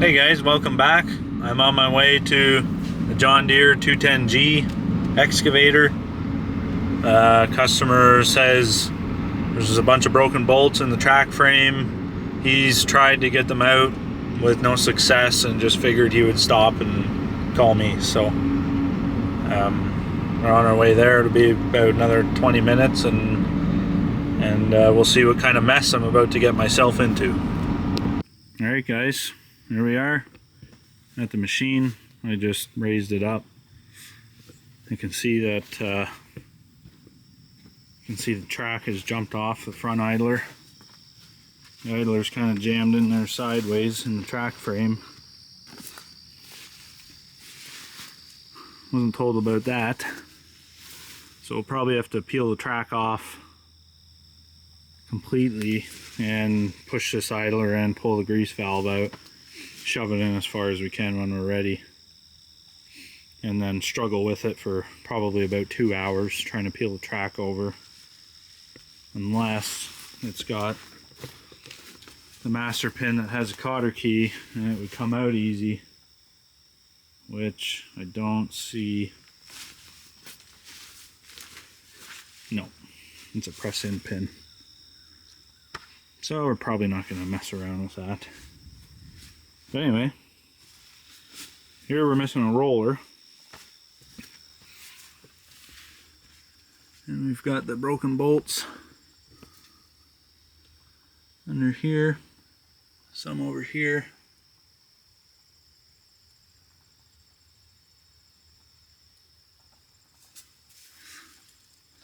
Hey guys, welcome back. I'm on my way to the John Deere 210G excavator. Customer says there's a bunch of broken bolts in the track frame. He's tried to get them out with no success and just figured he would stop and call me. So we're on our way there. It'll be about another 20 minutes and we'll see what kind of mess I'm about to get myself into. Alright guys, here we are at the machine. I just raised it up. You can see that the track has jumped off the front idler. The idler's kind of jammed in there sideways in the track frame. Wasn't told about that. So we'll probably have to peel the track off completely and push this idler in, pull the grease valve out, shove it in as far as we can when we're ready, and then struggle with it for probably about 2 hours trying to peel the track over, unless it's got the master pin that has a cotter key and it would come out easy, which I don't see. No, it's a press in pin. So we're probably not going to mess around with that. But anyway, here we're missing a roller. And we've got the broken bolts under here, some over here.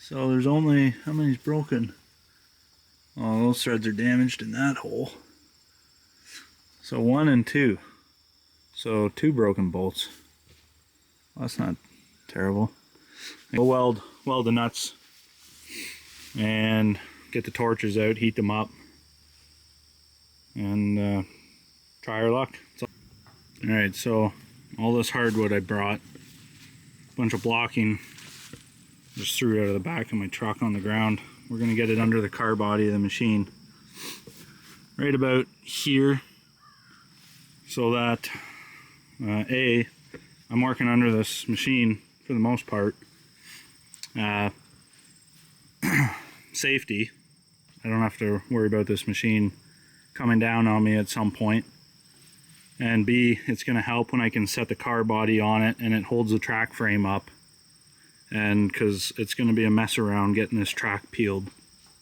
So there's only, how many's broken? Oh, those threads are damaged in that hole. So 1 and 2. So 2 broken bolts. Well, that's not terrible. We'll weld the nuts and get the torches out, heat them up, and try our luck. Alright, so all this hardwood I brought, a bunch of blocking, just threw it out of the back of my truck on the ground. We're going to get it under the car body of the machine, right about here, so that I'm working under this machine for the most part. Safety, I don't have to worry about this machine coming down on me at some point. And B, it's going to help when I can set the car body on it and it holds the track frame up. And because it's going to be a mess around getting this track peeled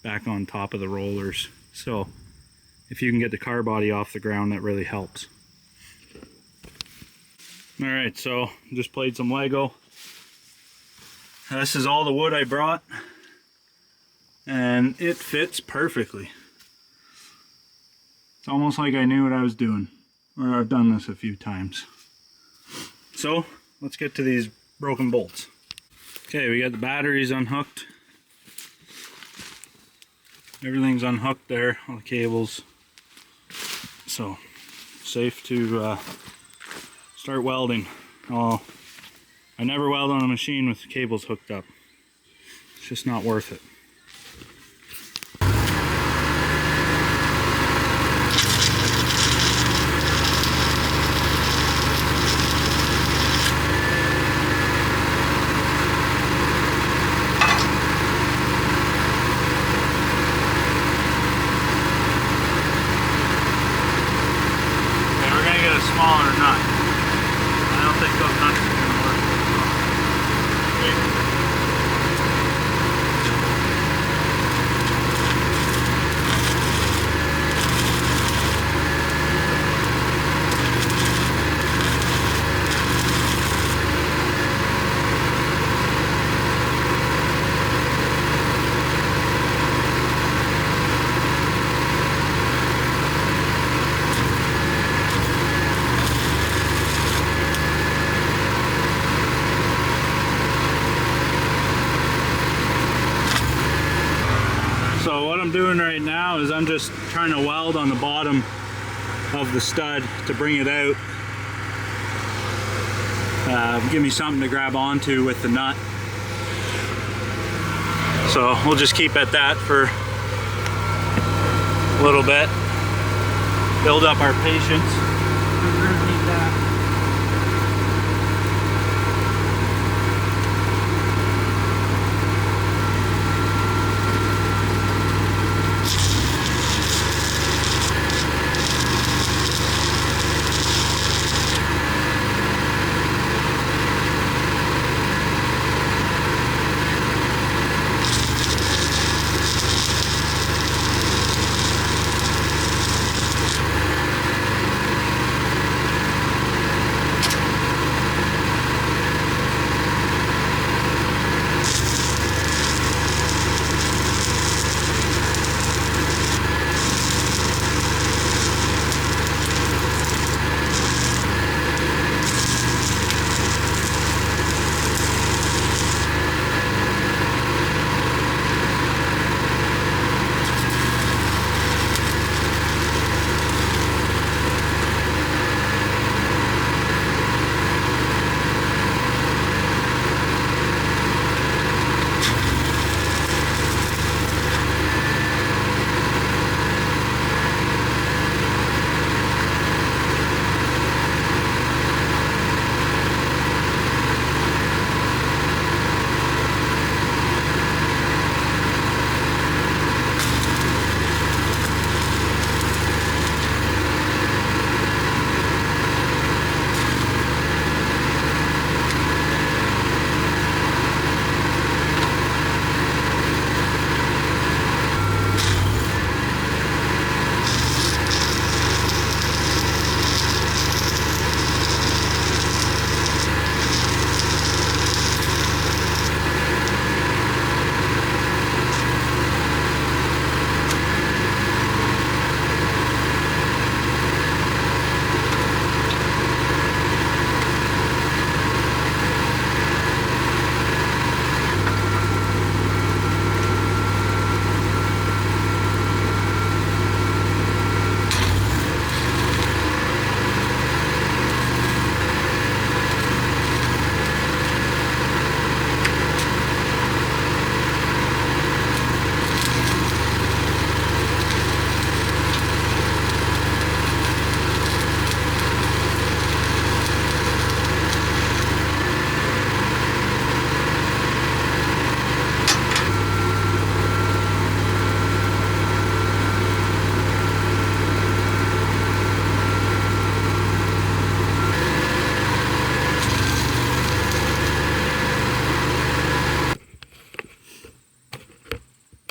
back on top of the rollers. So if you can get the car body off the ground, that really helps. Alright, so just played some Lego. This is all the wood I brought, and it fits perfectly. It's almost like I knew what I was doing, or I've done this a few times. So let's get to these broken bolts. Okay, we got the batteries unhooked. Everything's unhooked there, all the cables. So, safe to start welding. Oh, I never weld on a machine with the cables hooked up. It's just not worth it. Smaller nut. I don't think those nuts are going to work. Okay. So what I'm doing right now is I'm just trying to weld on the bottom of the stud to bring it out. Give me something to grab onto with the nut. So we'll just keep at that for a little bit, build up our patience. We're gonna need that.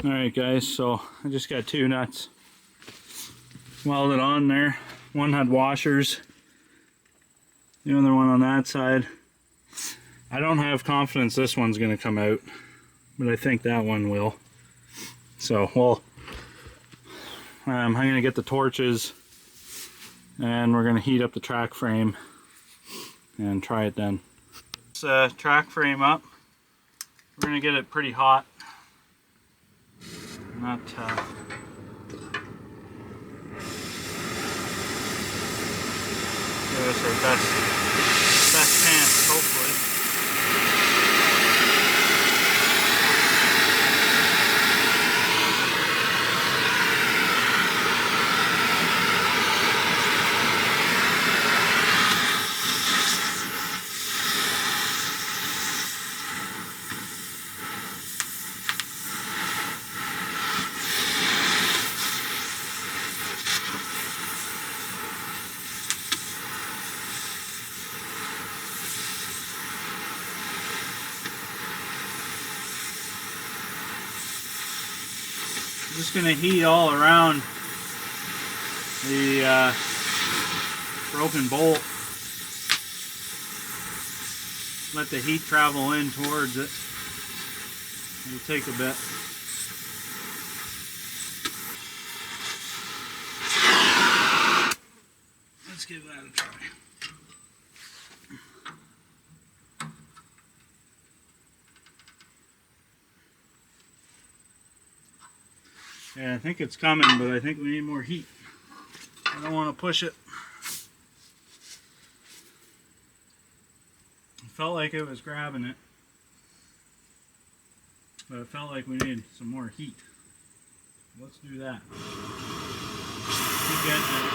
Alright guys, so I just got two nuts welded on there. One had washers, the other one on that side. I don't have confidence this one's going to come out, but I think that one will. So, well, I'm going to get the torches and we're going to heat up the track frame and try it then. This track frame up, we're going to get it pretty hot. Not give us our best chance, hopefully. I'm just going to heat all around the broken bolt. Let the heat travel in towards it. It'll take a bit. Let's give that a try. Yeah, I think it's coming, but I think we need more heat. I don't want to push it. It felt like it was grabbing it, but it felt like we need some more heat. Let's do that. Keep getting it.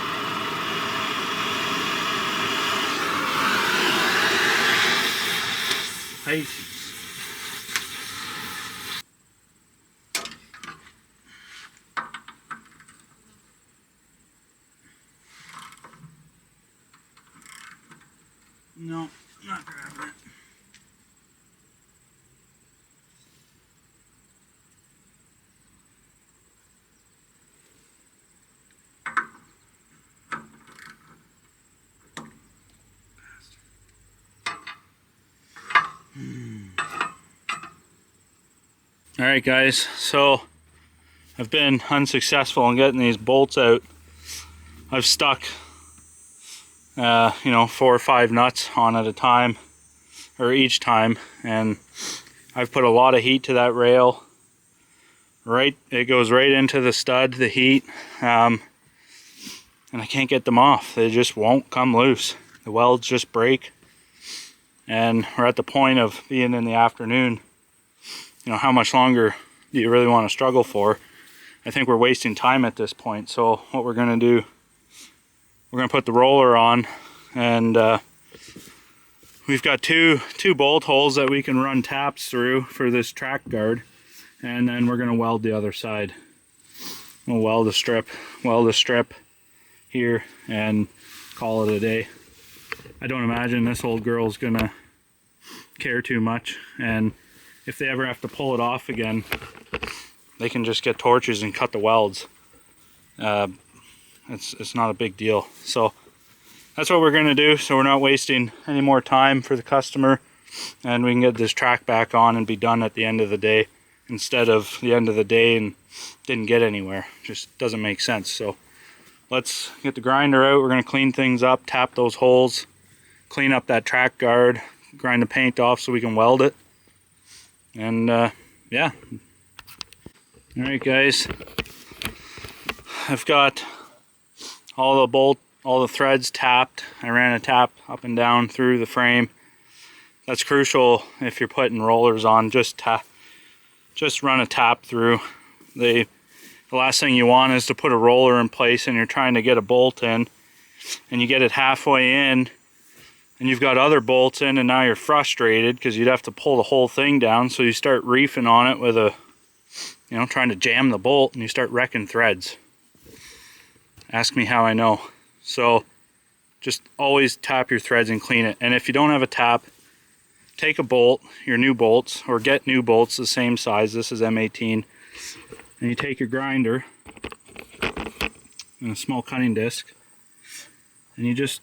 Pisces. No, not grabbing it. Alright guys, so I've been unsuccessful in getting these bolts out. I've stuck you know, 4 or 5 nuts on at a time, or each time, and I've put a lot of heat to that rail. It goes right into the stud, the heat, and I can't get them off. They just won't come loose. The welds just break, and we're at the point of being in the afternoon. You know, how much longer do you really want to struggle for? I think we're wasting time at this point. So what we're going to do, we're going to put the roller on, and we've got two bolt holes that we can run taps through for this track guard, and then we're going to weld the other side. We'll weld a strip here, and call it a day. I don't imagine this old girl's going to care too much, and if they ever have to pull it off again, they can just get torches and cut the welds. It's not a big deal. So that's what we're going to do, so we're not wasting any more time for the customer, and we can get this track back on and be done at the end of the day, instead of the end of the day and didn't get anywhere. Just doesn't make sense. So let's get the grinder out. We're going to clean things up, tap those holes, clean up that track guard, grind the paint off so we can weld it. And yeah. Alright guys, I've got all the threads tapped. I ran a tap up and down through the frame. That's crucial if you're putting rollers on. Just run a tap through. The last thing you want is to put a roller in place and you're trying to get a bolt in, and you get it halfway in and you've got other bolts in, and now you're frustrated because you'd have to pull the whole thing down, so you start reefing on it with a, you know, trying to jam the bolt, and you start wrecking threads. Ask me how I know. So just always tap your threads and clean it. And if you don't have a tap, take a bolt, your new bolts, or get new bolts the same size. This is M18. And you take your grinder and a small cutting disc, and you just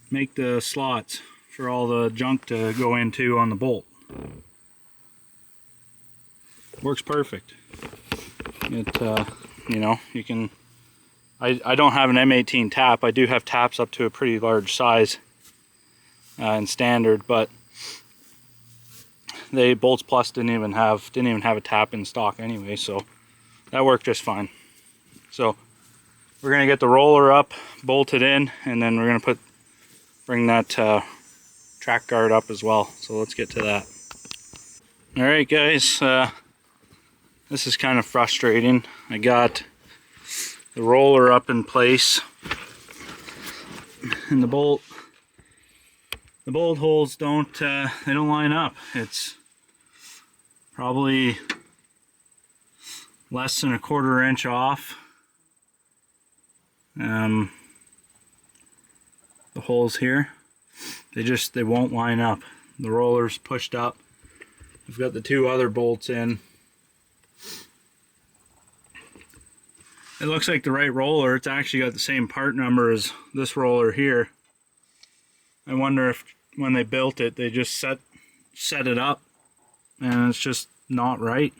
make the slots for all the junk to go into on the bolt. Works perfect. It you know, you can, I don't have an M18 tap. I do have taps up to a pretty large size in standard, but the Bolts Plus didn't even have a tap in stock anyway, so that worked just fine. So we're gonna get the roller up, bolted in, and then we're gonna bring that track guard up as well. So let's get to that. Alright guys, this is kind of frustrating. I got the roller up in place, and the bolt holes don't they don't line up. It's probably less than a 1/4 inch off. The holes here, they won't line up. The roller's pushed up. I've got the 2 other bolts in. It looks like the right roller. It's actually got the same part number as this roller here. I wonder if when they built it, they just set it up and it's just not right.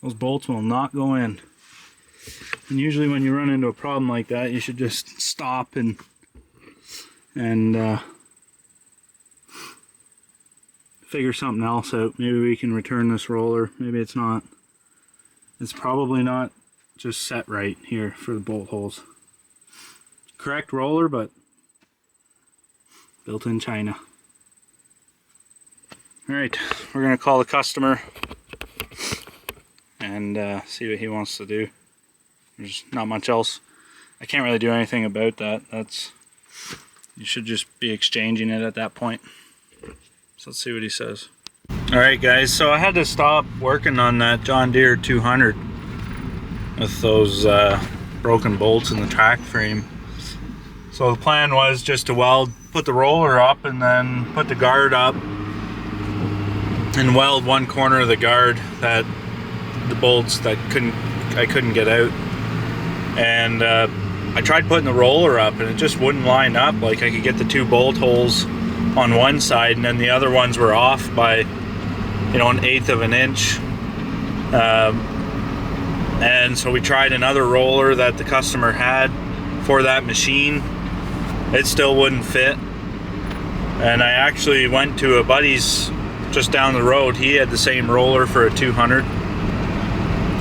Those bolts will not go in. And usually when you run into a problem like that, you should just stop and figure something else out. Maybe we can return this roller. Maybe it's not. It's probably not just set right here for the bolt holes. Correct roller, but built in China. Alright, we're going to call the customer and see what he wants to do. There's not much else. I can't really do anything about that. You should just be exchanging it at that point. So let's see what he says. Alright guys, so I had to stop working on that John Deere 200 with those broken bolts in the track frame. So the plan was just to put the roller up and then put the guard up and weld one corner of the guard, that the bolts that I couldn't get out. And I tried putting the roller up and it just wouldn't line up. Like, I could get the 2 bolt holes on one side and then the other ones were off by, you know, 1/8 of an inch. And so we tried another roller that the customer had for that machine. It still wouldn't fit. And I actually went to a buddy's just down the road. He had the same roller for a 200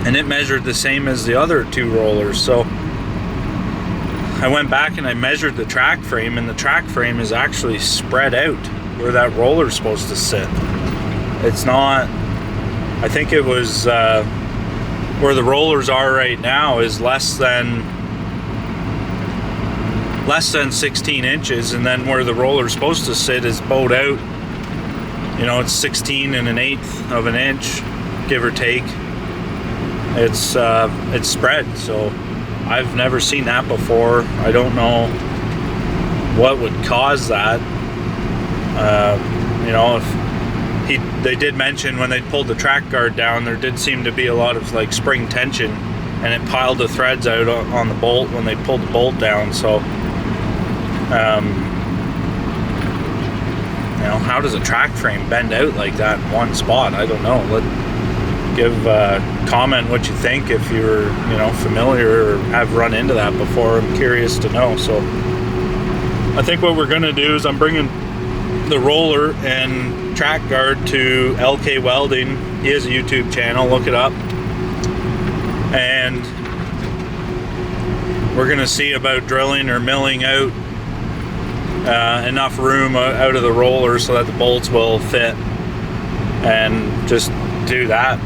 and it measured the same as the other 2 rollers. So I went back and I measured the track frame, and the track frame is actually spread out where that roller is supposed to sit. It's not, I think it was where the rollers are right now is less than 16 inches, and then where the roller is supposed to sit is bowed out. You know, it's 16 1/8 of an inch, give or take. It's spread, so I've never seen that before. I don't know what would cause that. You know, they did mention when they pulled the track guard down, there did seem to be a lot of like spring tension, and it piled the threads out on the bolt when they pulled the bolt down. So you know, how does a track frame bend out like that in one spot? I don't know. Comment what you think if you're, you know, familiar or have run into that before. I'm curious to know. So I think what we're gonna do is I'm bringing the roller and track guard to LK Welding. He has a YouTube channel, look it up, and we're gonna see about drilling or milling out enough room out of the roller so that the bolts will fit, and just do that.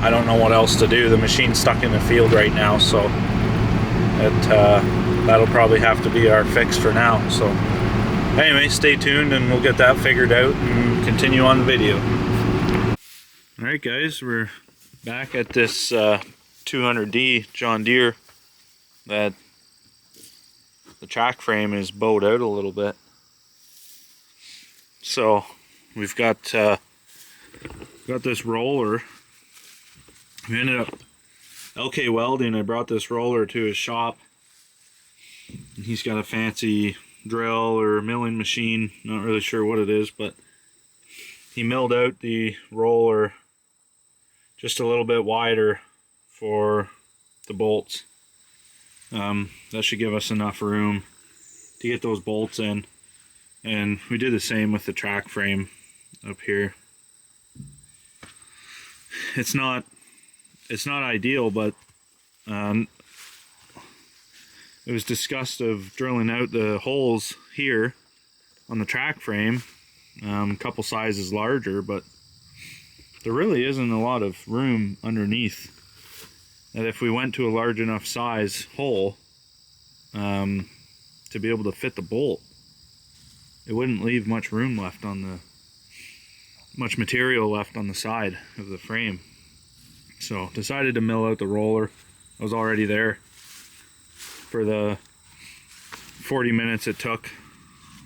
I don't know what else to do. The machine's stuck in the field right now, so that'll probably have to be our fix for now. So anyway, stay tuned and we'll get that figured out and continue on the video. Alright guys, we're back at this 200D John Deere that the track frame is bowed out a little bit. So we've got this roller. We ended up LK Welding. I brought this roller to his shop. And he's got a fancy drill or milling machine, not really sure what it is, but he milled out the roller just a little bit wider for the bolts. That should give us enough room to get those bolts in, and we did the same with the track frame up here. It's not ideal, but it was discussed of drilling out the holes here on the track frame, a couple sizes larger, but there really isn't a lot of room underneath. And if we went to a large enough size hole to be able to fit the bolt, it wouldn't leave much room left on much material left on the side of the frame. So decided to mill out the roller. I was already there for the 40 minutes it took.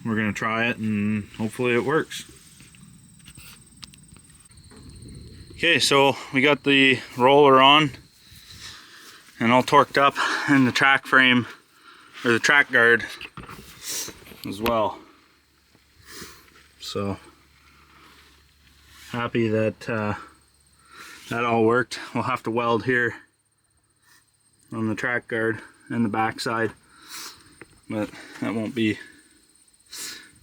We're gonna try it and hopefully it works. Okay, so we got the roller on and all torqued up, and the track frame, or the track guard as well. So happy that that all worked. We'll have to weld here on the track guard and the back side, but that won't be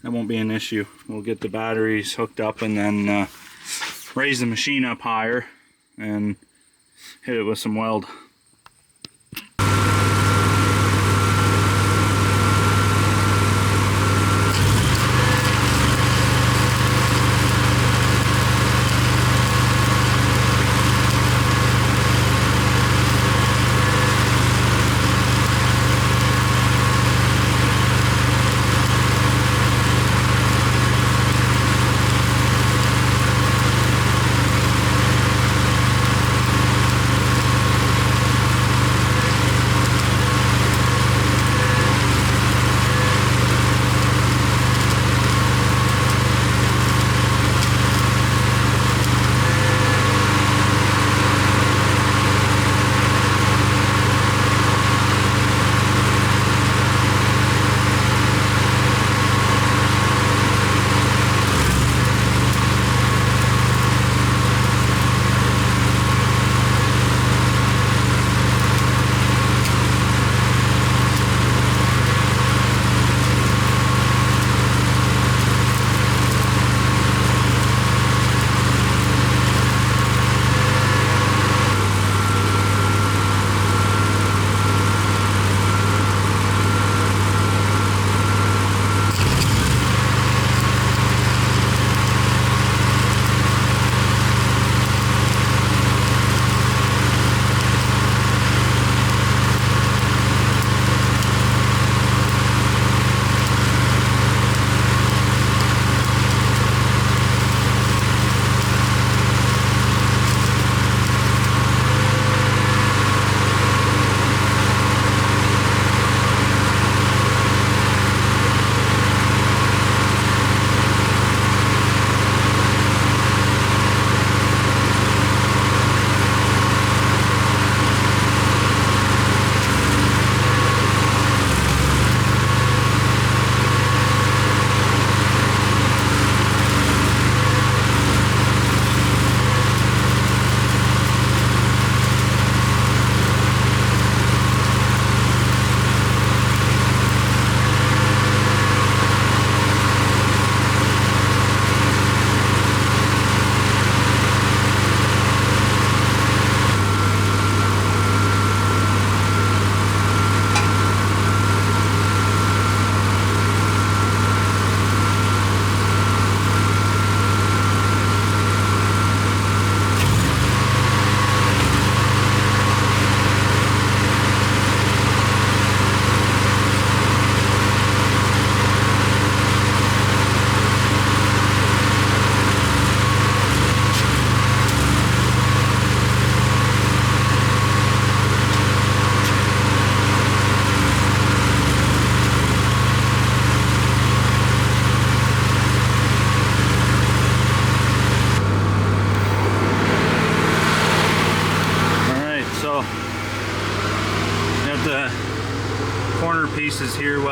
an issue. We'll get the batteries hooked up and then raise the machine up higher and hit it with some weld.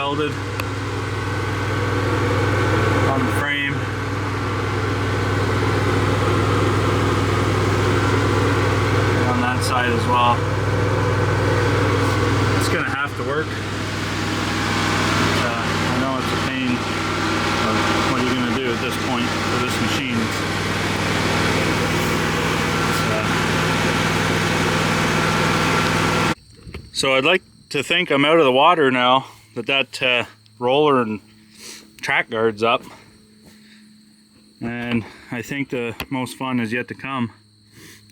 welded on the frame. And on that side as well. It's gonna have to work. I know it's a pain, but what are you gonna do at this point for this machine? So I'd like to think I'm out of the water now that roller and track guard's up, and I think the most fun is yet to come,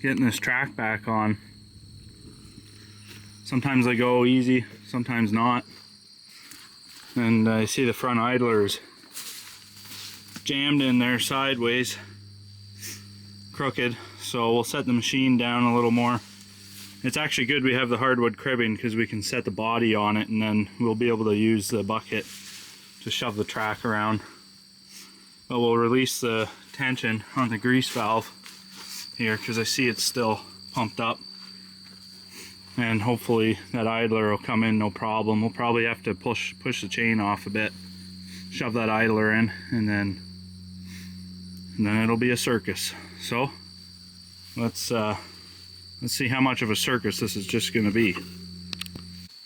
getting this track back on. Sometimes I go easy, sometimes not, and I see the front idlers jammed in there sideways, crooked, so we'll set the machine down a little more. It's actually good we have the hardwood cribbing because we can set the body on it, and then we'll be able to use the bucket to shove the track around. But we'll release the tension on the grease valve here because I see it's still pumped up, and hopefully that idler will come in no problem. We'll probably have to push the chain off a bit, shove that idler in, and then it'll be a circus. So let's see how much of a circus this is just going to be.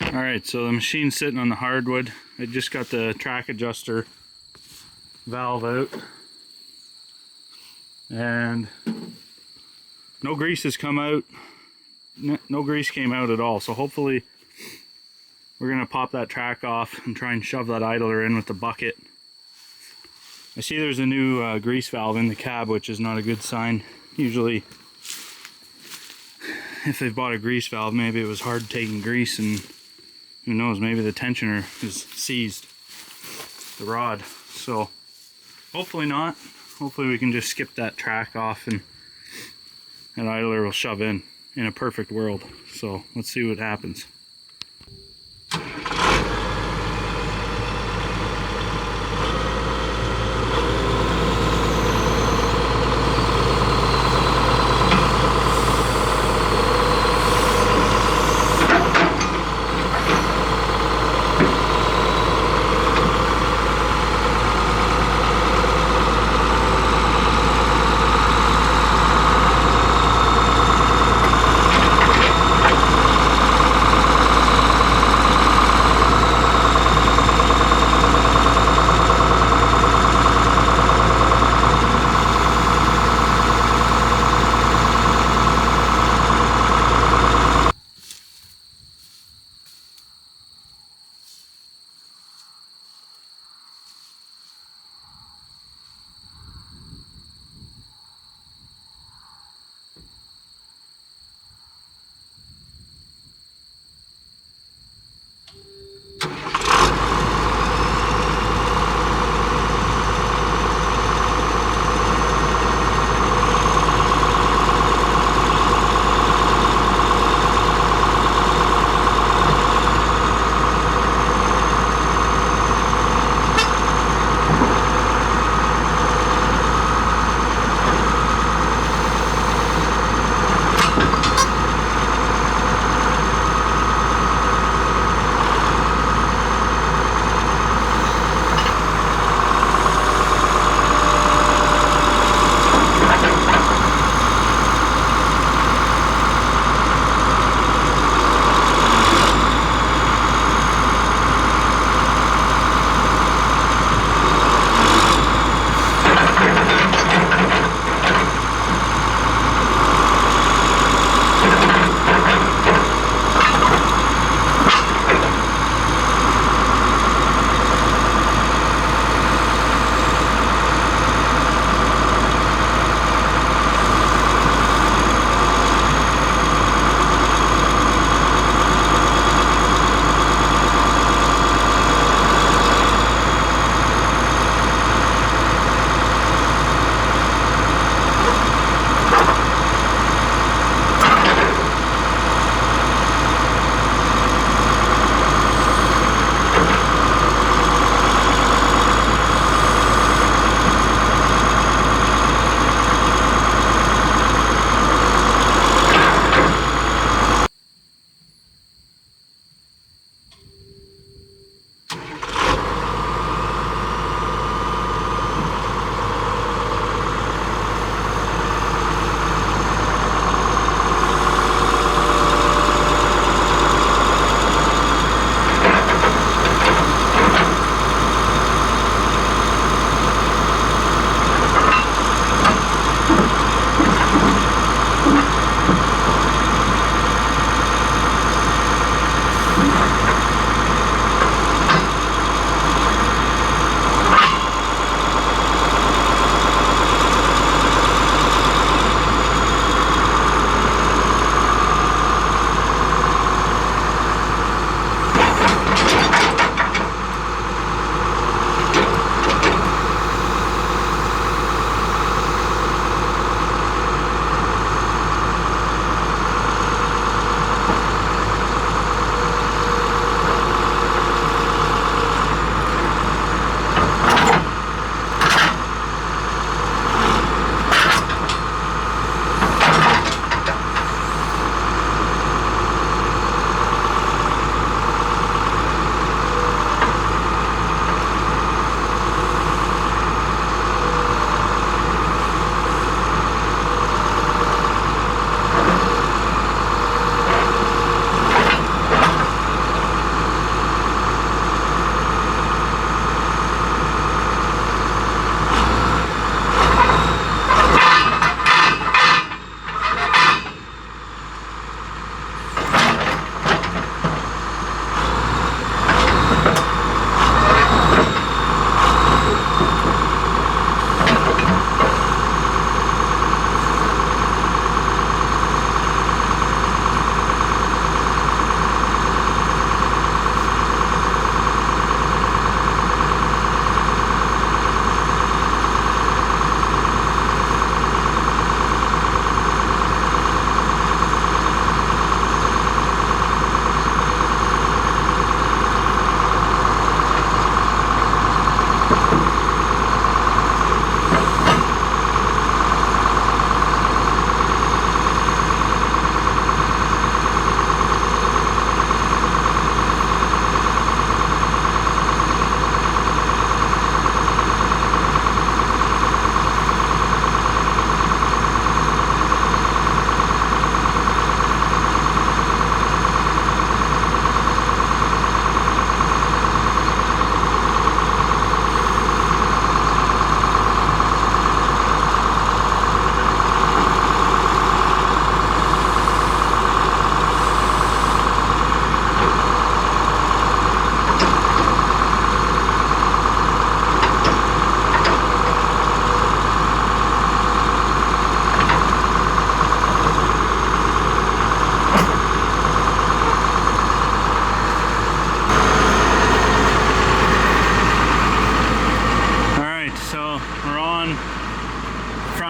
Alright, so the machine's sitting on the hardwood. I just got the track adjuster valve out, and no grease has come out. No grease came out at all, so hopefully we're going to pop that track off and try and shove that idler in with the bucket. I see there's a new grease valve in the cab, which is not a good sign. Usually if they've bought a grease valve, maybe it was hard taking grease, and who knows, maybe the tensioner is seized, the rod. So hopefully not. Hopefully we can just skip that track off and that idler will shove in a perfect world. So let's see what happens.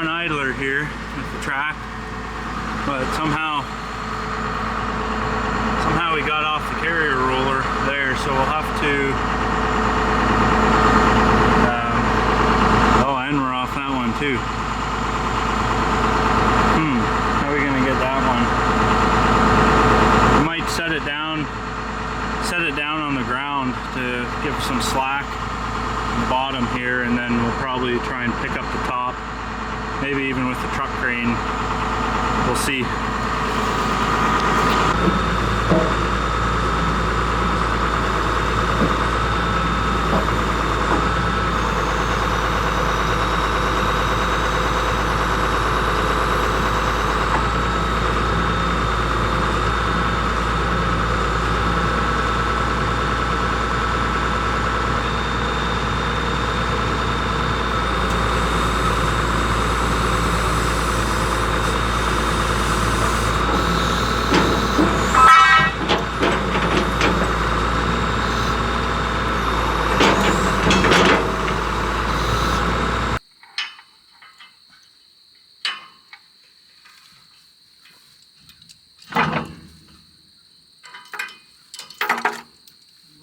on idler here with the track, but somehow we got off the carrier roller there, so we'll have to oh, and we're off that one too. How are we gonna get that one? We might set it down on the ground to give some slack on the bottom here, and then we'll probably try and pick up the top, maybe even with the truck crane. We'll see.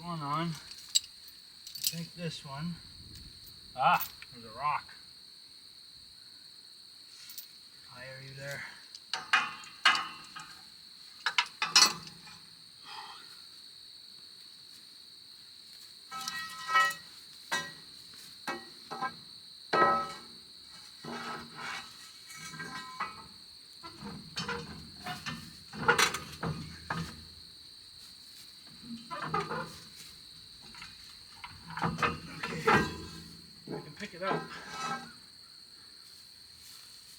One on. I think this one. Ah, there's a rock. Hi, are you there? Pick it up.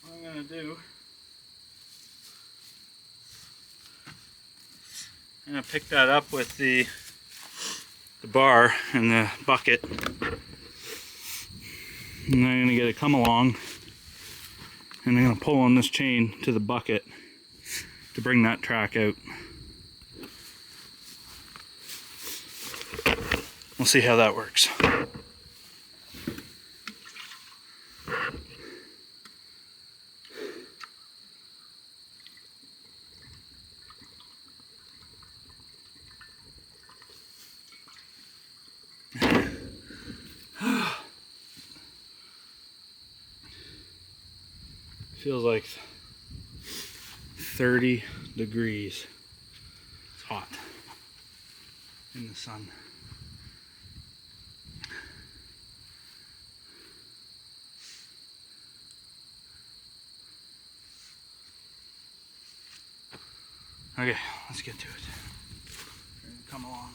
What I'm going to do, I'm going to pick that up with the bar and the bucket, and then I'm going to get a come along, and I'm going to pull on this chain to the bucket to bring that track out. We'll see how that works. Feels like 30 degrees. It's hot in the sun. Okay, let's get to it. Come along.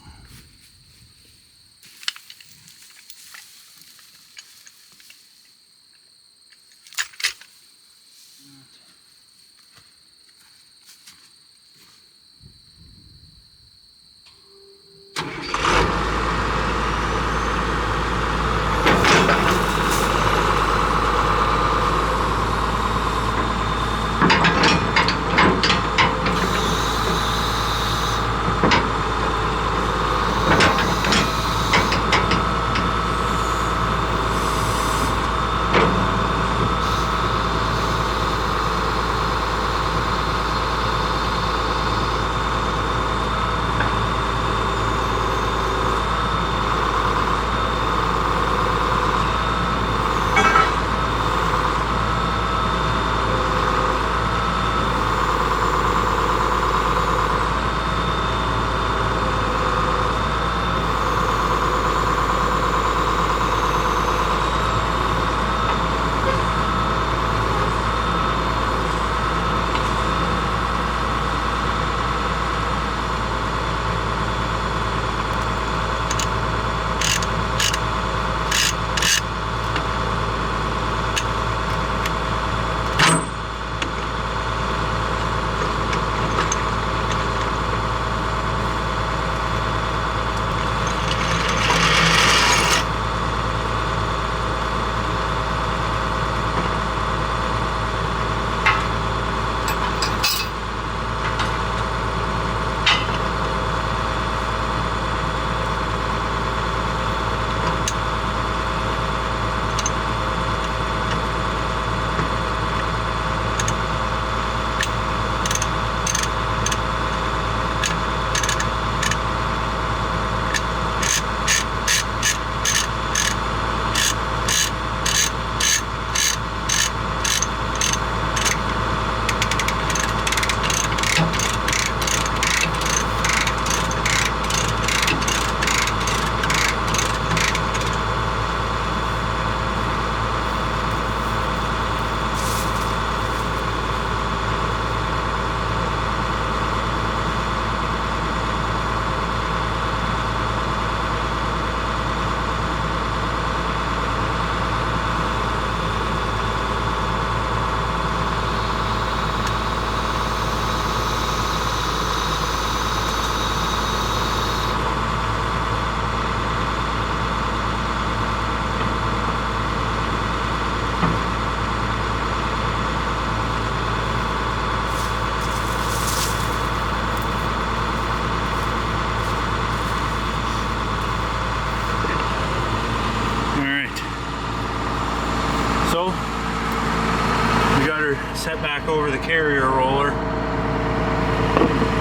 back over the carrier roller.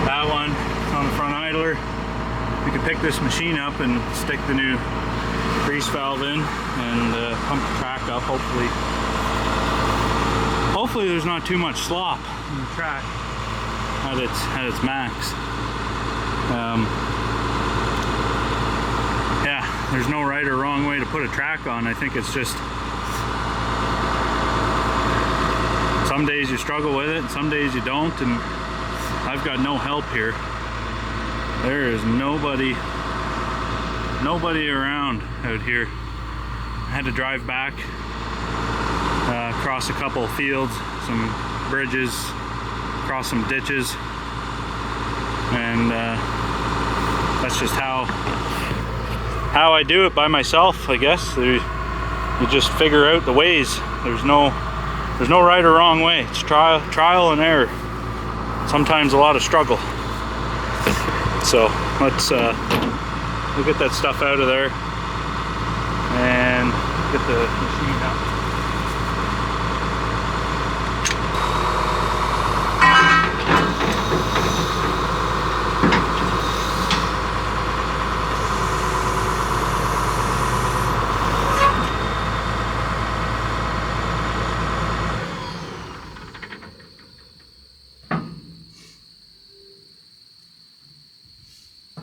That one on the front idler. We could pick this machine up and stick the new grease valve in and pump the track up. Hopefully there's not too much slop in the track at its max. Yeah, there's no right or wrong way to put a track on. I think it's just some days you struggle with it and some days you don't, and I've got no help here. There is nobody around out here. I had to drive back across a couple of fields, some bridges, across some ditches, and that's just how I do it by myself, I guess. You just figure out the ways. There's no right or wrong way. It's trial and error. Sometimes a lot of struggle. So let's we'll get that stuff out of there and get the machine up.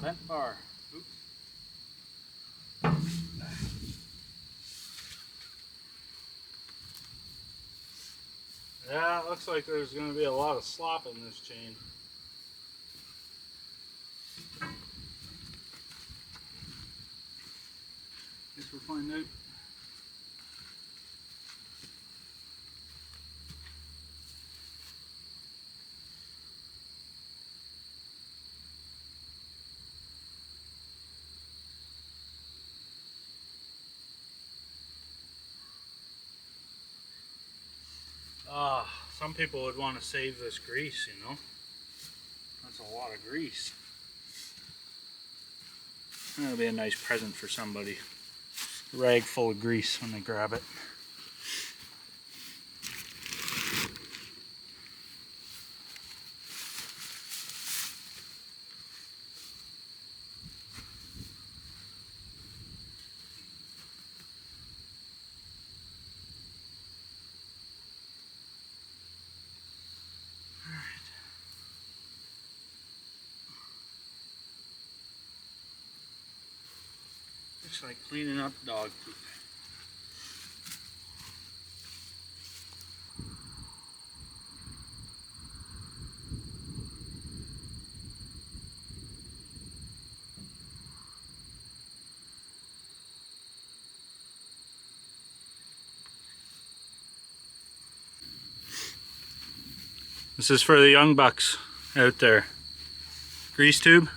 Bent bar. Oops. Yeah, it looks like there's going to be a lot of slop in this chain. Guess we'll find out. Some people would want to save this grease, you know. That's a lot of grease. That'll be a nice present for somebody. A rag full of grease when they grab it. Looks like cleaning up dog poop. This is for the young bucks out there. Grease tube.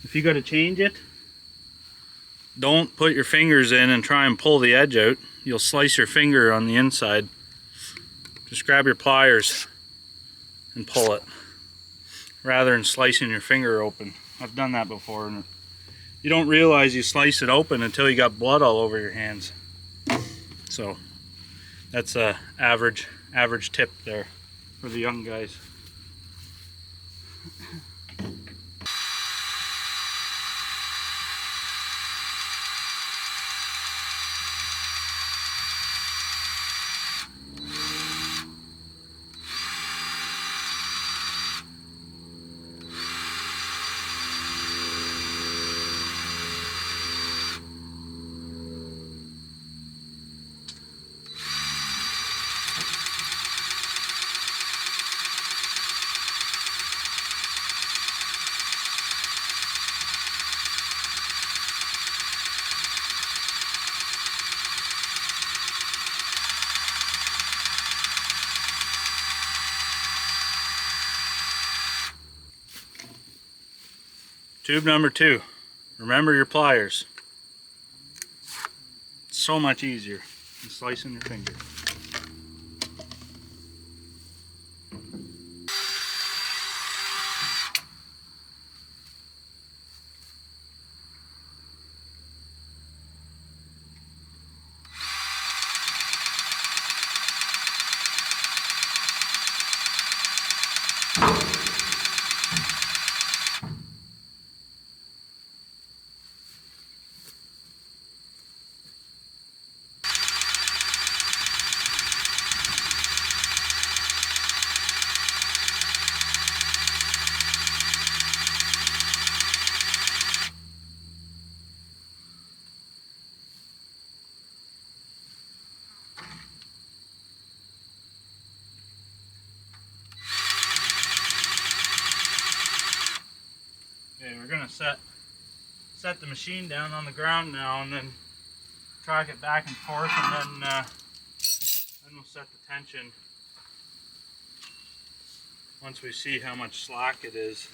If you got to change it, don't put your fingers in and try and pull the edge out. You'll slice your finger on the inside. Just grab your pliers and pull it, rather than slicing your finger open. I've done that before, and you don't realize you slice it open until you got blood all over your hands. So that's a average tip there for the young guys. Tube number 2. Remember your pliers. It's so much easier than slicing your finger. Okay, we're gonna set the machine down on the ground now, and then track it back and forth, and then we'll set the tension once we see how much slack it is.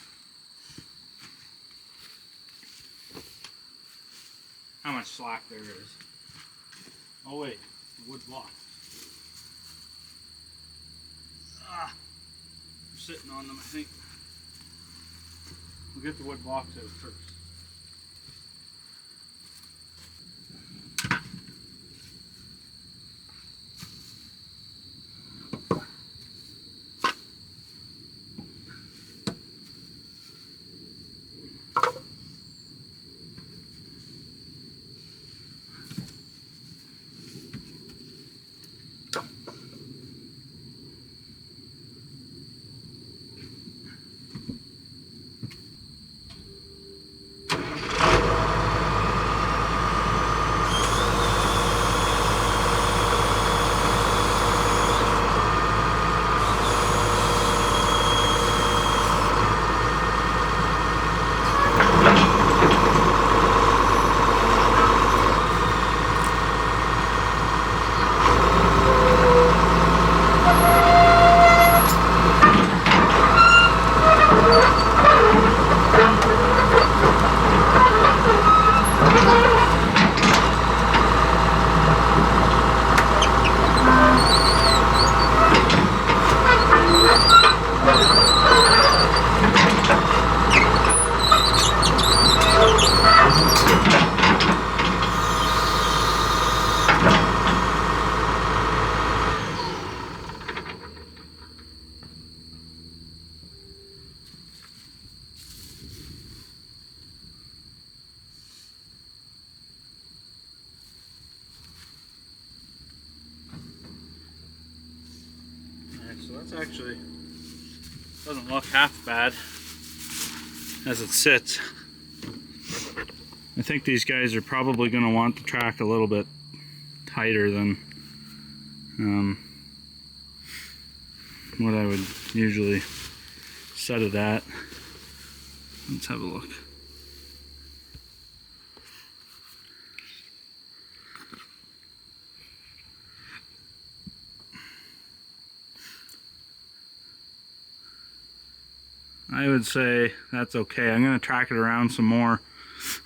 How much slack there is. Oh wait, the wood block. Ah, we're sitting on them, I think. We'll get the wood blocks out first. So that's actually doesn't look half bad as it sits. I think these guys are probably going to want the track a little bit tighter than what I would usually set it at. Let's have a look. I would say that's okay. I'm going to track it around some more.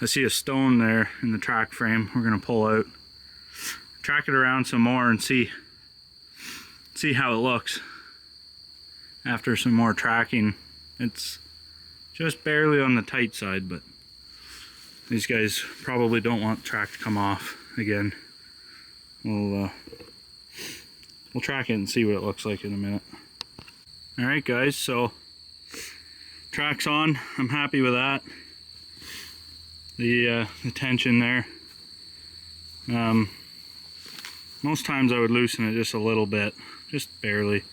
I see a stone there in the track frame we're going to pull out. Track it around some more and see how it looks after some more tracking. It's just barely on the tight side, but these guys probably don't want the track to come off again. We'll track it and see what it looks like in a minute. Alright guys, so track's on. I'm happy with that. The tension there. Most times I would loosen it just a little bit, just barely.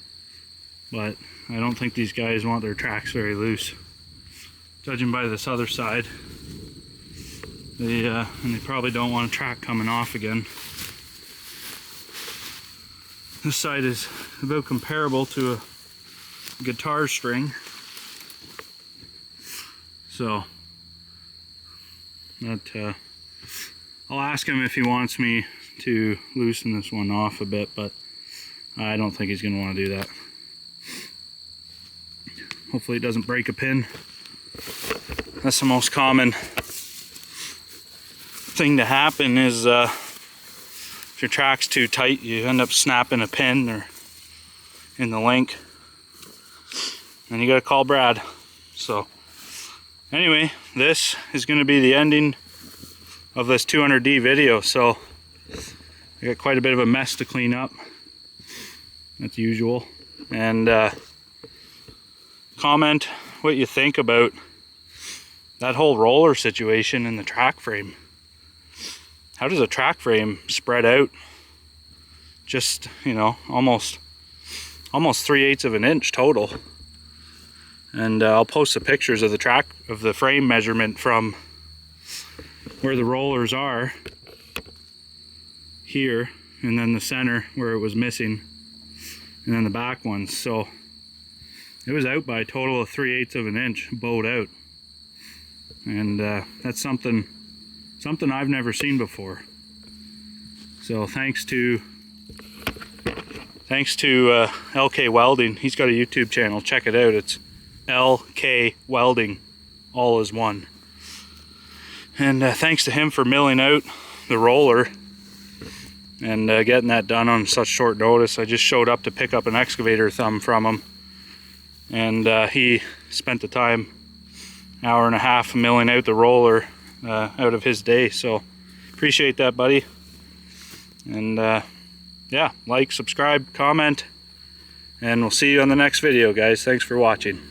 But I don't think these guys want their tracks very loose. Judging by this other side, and they probably don't want a track coming off again. This side is about comparable to a guitar string. So that I'll ask him if he wants me to loosen this one off a bit, but I don't think he's going to want to do that. Hopefully it doesn't break a pin. That's the most common thing to happen is if your track's too tight, you end up snapping a pin or in the link, and you got to call Brad. So anyway, this is going to be the ending of this 200D video. So I got quite a bit of a mess to clean up, that's usual, and comment what you think about that whole roller situation in the track frame. How does a track frame spread out just, you know, almost 3/8 of an inch total? And I'll post the pictures of the frame measurement from where the rollers are here, and then the center where it was missing, and then the back ones. So it was out by a total of 3/8 of an inch, bowed out. And that's something I've never seen before. So thanks to LK Welding. He's got a YouTube channel. Check it out. It's LK Welding, all is one. And thanks to him for milling out the roller and getting that done on such short notice. I just showed up to pick up an excavator thumb from him, and he spent the time, hour and a half, milling out the roller out of his day. So appreciate that, buddy. And yeah, like, subscribe, comment, and we'll see you on the next video, guys. Thanks for watching.